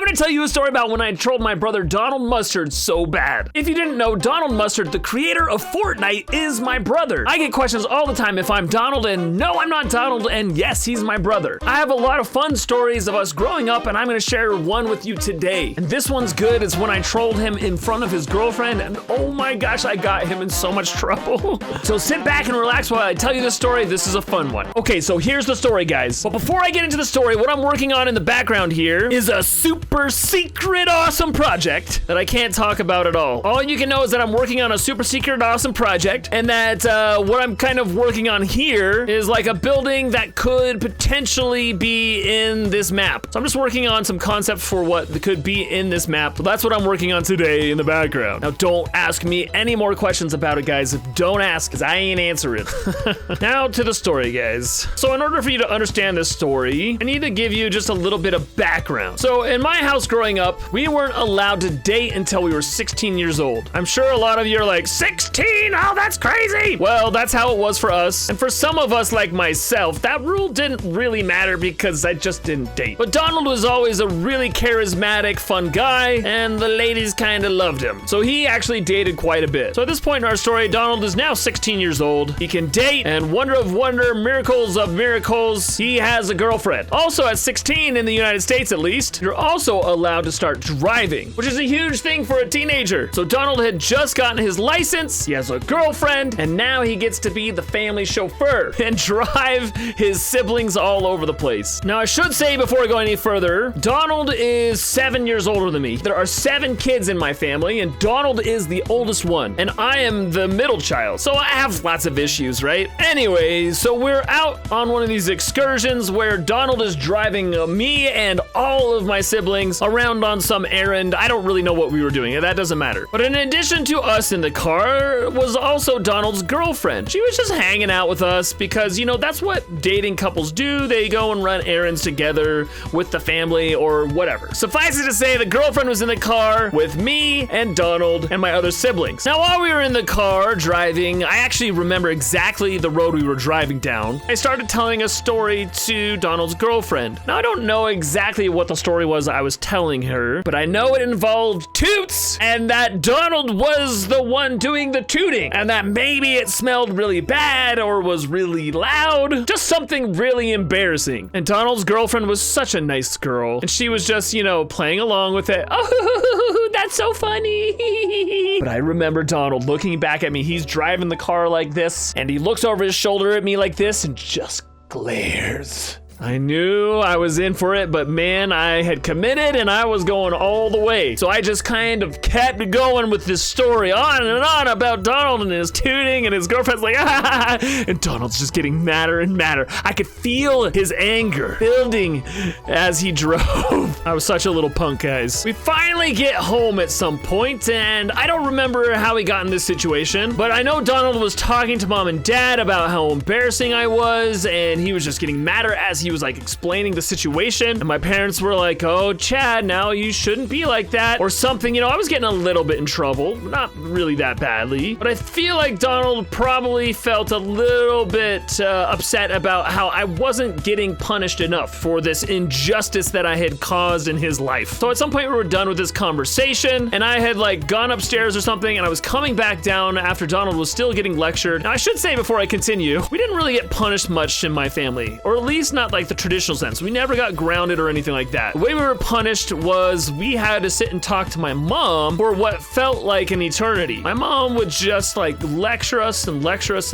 I'm gonna tell you a story about when I trolled my brother Donald Mustard so bad. If you didn't know, Donald Mustard, the creator of Fortnite, is my brother. I get questions all the time if I'm Donald, and no, I'm not Donald, and yes, he's my brother. I have a lot of fun stories of us growing up, and I'm gonna share one with you today. And this one's good. It's when I trolled him in front of his girlfriend, and oh my gosh, I got him in so much trouble. So sit back and relax while I tell you this story. This is a fun one. Okay, so here's the story, guys. But before I get into the story, what I'm working on in the background here is a super secret awesome project that I can't talk about at all. All you can know is that I'm working on a super secret awesome project, and that what I'm kind of working on here is like a building that could potentially be in this map. So I'm just working on some concept for what could be in this map. So that's what I'm working on today in the background. Now don't ask me any more questions about it, guys. Don't ask, because I ain't answering. Now to the story, guys. So in order for you to understand this story, I need to give you just a little bit of background. So in my house growing up, we weren't allowed to date until we were 16 years old. I'm sure a lot of you are like, 16? Oh, that's crazy. Well, that's how it was for us. And for some of us like myself, that rule didn't really matter because I just didn't date. But Donald was always a really charismatic, fun guy, and the ladies kind of loved him. So he actually dated quite a bit. So at this point in our story, Donald is now 16 years old. He can date, and wonder of wonder, miracles of miracles, he has a girlfriend. Also at 16 in the United States, at least, you're also allowed to start driving, which is a huge thing for a teenager. So Donald had just gotten his license, he has a girlfriend, and now he gets to be the family chauffeur and drive his siblings all over the place. Now I should say before I go any further, Donald is 7 years older than me. There are 7 kids in my family, and Donald is the oldest one, and I am the middle child, so I have lots of issues, right? Anyways, so we're out on one of these excursions where Donald is driving me and all of my siblings around on some errand. I don't really know what we were doing, that doesn't matter. But in addition to us in the car was also Donald's girlfriend. She was just hanging out with us because, you know, that's what dating couples do. They go and run errands together with the family or whatever. Suffice it to say, the girlfriend was in the car with me and Donald and my other siblings. Now, while we were in the car driving, I actually remember exactly the road we were driving down. I started telling a story to Donald's girlfriend. Now, I don't know exactly what the story was I was telling her, but I know it involved toots and that Donald was the one doing the tooting and that maybe it smelled really bad or was really loud. Just something really embarrassing. And Donald's girlfriend was such a nice girl, and she was just, you know, playing along with it. Oh, that's so funny. But I remember Donald looking back at me. He's driving the car like this, and he looks over his shoulder at me like this and just glares. I knew I was in for it, but man, I had committed and I was going all the way. So I just kind of kept going with this story on and on about Donald and his tooting, and his girlfriend's like, ah, and Donald's just getting madder and madder. I could feel his anger building as he drove. I was such a little punk, guys. We finally get home at some point, and I don't remember how we got in this situation, but I know Donald was talking to mom and dad about how embarrassing I was, and he was just getting madder as he was like explaining the situation, and my parents were like, oh, Chad, now you shouldn't be like that or something. You know, I was getting a little bit in trouble, not really that badly, but I feel like Donald probably felt a little bit upset about how I wasn't getting punished enough for this injustice that I had caused in his life. So at some point we were done with this conversation, and I had like gone upstairs or something, and I was coming back down after Donald was still getting lectured. Now I should say before I continue, we didn't really get punished much in my family, or at least not like the traditional sense. We never got grounded or anything like that. The way we were punished was we had to sit and talk to my mom for what felt like an eternity. My mom would just like lecture us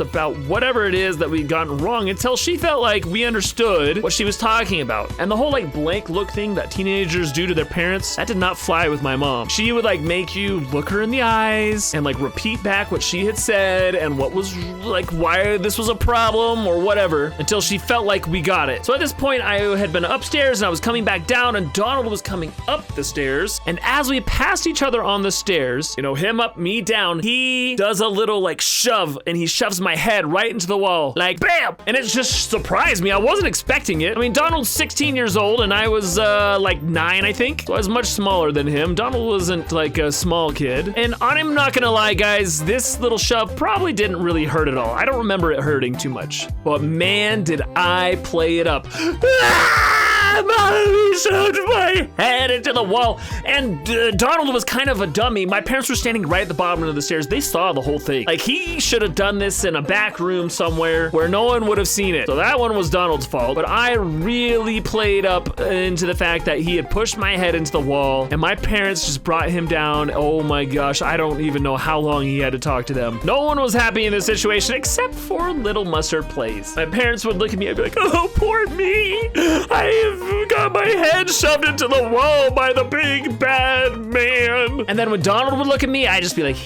about whatever it is that we'd gotten wrong until she felt like we understood what she was talking about. And the whole like blank look thing that teenagers do to their parents, that did not fly with my mom. She would like make you look her in the eyes and like repeat back what she had said and what was like why this was a problem or whatever until she felt like we got it. So at this point, I had been upstairs and I was coming back down, and Donald was coming up the stairs. And as we passed each other on the stairs, you know, him up, me down, he does a little like shove, and he shoves my head right into the wall, like bam! And it just surprised me. I wasn't expecting it. I mean, Donald's 16 years old and I was like 9, I think. So I was much smaller than him. Donald wasn't like a small kid. And I'm not gonna lie, guys, this little shove probably didn't really hurt at all. I don't remember it hurting too much. But man, did I play it up. He shoved my head into the wall. And Donald was kind of a dummy. My parents were standing right at the bottom of the stairs. They saw the whole thing. Like, he should have done this in a back room somewhere where no one would have seen it. So that one was Donald's fault. But I really played up into the fact that he had pushed my head into the wall, and my parents just brought him down. Oh my gosh, I don't even know how long he had to talk to them. No one was happy in this situation except for Little Mustard Plays. My parents would look at me and be like, oh, poor me. I have got my head shoved into the wall by the big bad man. And then when Donald would look at me, I'd just be like,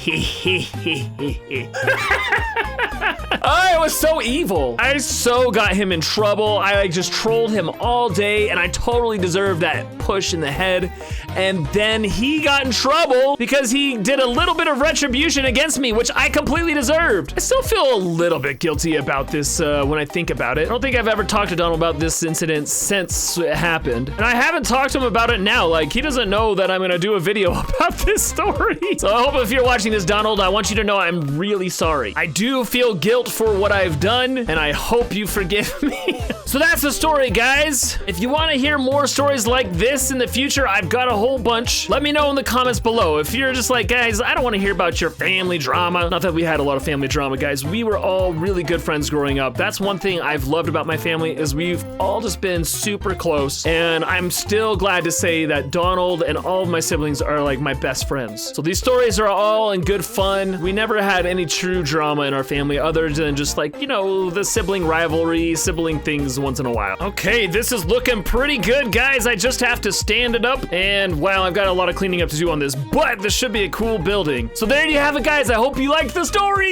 I was so evil. I so got him in trouble. I just trolled him all day, and I totally deserved that push in the head. And then he got in trouble because he did a little bit of retribution against me, which I completely deserved. I still feel a little bit guilty about this when I think about it. I don't think I've ever talked to Donald about this incident since it happened. And I haven't talked to him about it now. Like, he doesn't know that I'm gonna do a video about this story. So I hope if you're watching this, Donald, I want you to know I'm really sorry. I do feel guilt for what I've done, and I hope you forgive me. So that's the story, guys. If you want to hear more stories like this in the future, I've got a whole bunch. Let me know in the comments below. If you're just like, guys, I don't want to hear about your family drama. Not that we had a lot of family drama, guys. We were all really good friends growing up. That's one thing I've loved about my family is we've all just been super close, and I'm still glad to say that Donald and all of my siblings are like my best friends. So these stories are all in good fun. We never had any true drama in our family other than just like, you know, the sibling rivalry, sibling things once in a while. Okay, this is looking pretty good, guys. I just have to stand it up, and wow, I've got a lot of cleaning up to do on this, but this should be a cool building. So there you have it, guys. I hope you liked the story.